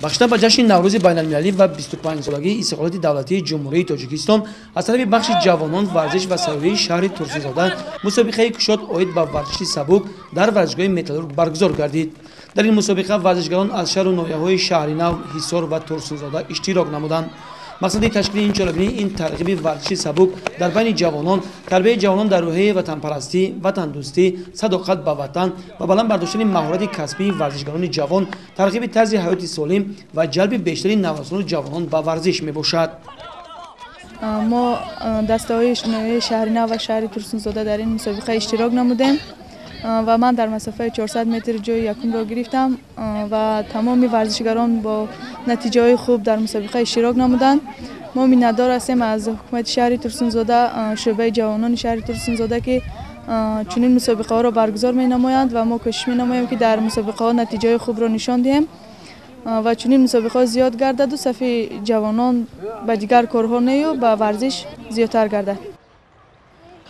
بخشیده به جشن نوروز بین المللی و 25 سالگی استقلالیت دولتی جمهوری تاجیکستان از طرف بخش جوانان ورزش و سیاحی شهر ترسونزاده مسابقه کشاد عاید به ورزش سبوک در ورزشگاه متالورگ برگزار گردید. در این مسابقه ورزشگران از شهر و ناحیه‌های شهرینو، حصار و ترسونزاده اشتراک نمودند. مقصد تشکیل این چالش‌بینی این ترغیب ورزش سبوک در بین جوانان، تربیت جوانان در روحیه وطن پرستی، وطن دوستی، صداقت به وطن و بلند برداشتن مهارت کسبی ورزشگران جوان، ترغیب طرز حیات سالم و جلب بیشتر نوسان جوانان به ورزش میباشد. ما دسته‌های شهرینو و شهر ترسونزاده در این مسابقه اشتراک نمودیم و من در مسافه 400 متر جای یکم را گرفتم و تمام ورزشگران با نتیجه خوب در مسابقه اشتراک نمودند. ما می‌ندار هستیم از حکومت شهر ترسونزاده، شعبه جوانان شهر ترسونزاده که چنین مسابقه ها را برگزار می‌نمایند و ما کوشش می‌نماییم که در مسابقه ها نتیجه خوب را نشان دهیم و چنین مسابقه ها زیاد گردد و صف جوانان به دیگر کارها نیو به ورزش زیادتر گردد.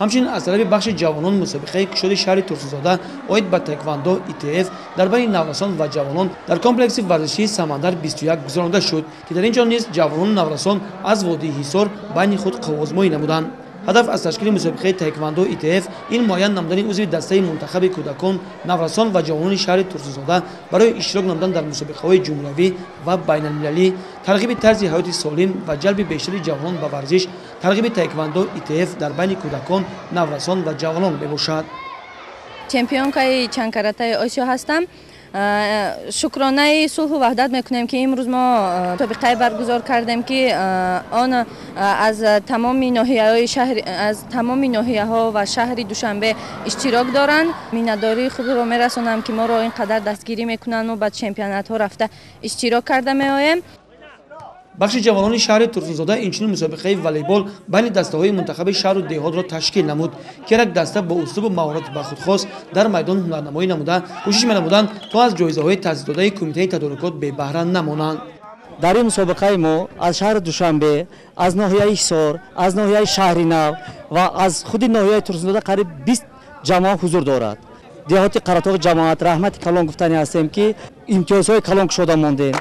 همچنین از طرف بخش جوانان مسابقه کشاد شهر ترسونزاده عاید به تایکوان-دو ETF در بین نوسان و جوانان در کمپلکس ورزشی سمندر 21 گذرانده شد که در اینجا نیز جوانان نورسان از وادی حصار بین خود قوازمایی نمودند. هدف از تشکیل مسابقه تایکوان-دو ETF این معین نمودن عضو دسته منتخب کودکان، نورسان و جوانان شهر ترسونزاده برای اشتراک نمودن در مسابقه‌های جمهوری و بین المللی، ترغیب طرز حیات سالم و جلب بیشتر جوانان به ورزش، ترغیب تایکوان-دو ETF در بین کودکان، نورسان و جوانان میباشد. چمپیونکای چند کاراته آسیا هستم. شکرانه صلح و وحدت میکنیم که امروز ما مسابقه برگزار کردیم که آن از تمام ناحیه‌ها و شهر دوشنبه اشتراک دارند. مینداری خود را میرسونم که ما را اینقدر دستگیری میکنند و به چمپیونات ها رفته اشتراک کرده میآییم. بخش جوانان شهر ترسونزاده اینچنین مسابقه والیبال بین دسته‌های منتخب شهر و دهات را تشکیل نمود که یک دسته با اسلوب و مهارت به خود خاص در میدان هنرنمایی نموده کوشش می‌نمودند تا از جایزه‌های تسهیل‌داده کمیته تدارکات بی بهره نمانند. در این مسابقه ما از شهر دوشنبه، از ناحیه حصار، از ناحیه شهرینو و از خود ناحیه ترسونزاده قریب 20 جماعت حضور دارد. دهات قراتاق جماعت رحمت کلان گفتنی هستیم که امتیازهای کلان شده مانده.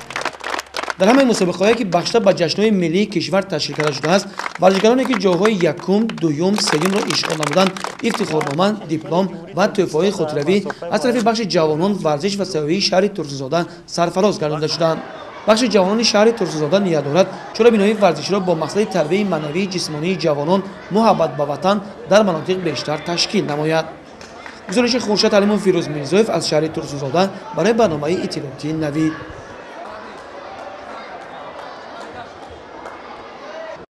در همه مسابقه‌هایی که بخشیده به جشن‌های ملی کشور تشکیل کرده شده است، ورزشکارانی که جایهای یکم، دوم، سوم را اشغال نمودند، افتخارنامه، دیپلم و تحفه‌های خاطره‌ای از طرف بخش جوانان ورزش و سیاحی شهر ترسونزاده سرفراز گردانده شدند. بخش جوانان شهر ترسونزاده نیت دارد چرابین‌های ورزشی را با مقصد تربیت معنوی جسمانی جوانان، محبت به وطن در مناطق بیشتر تشکیل نماید. گزارش خورشید علیمون فیروز میرزایف از شهر ترسونزاده برای برنامه اطلاعاتی نوید.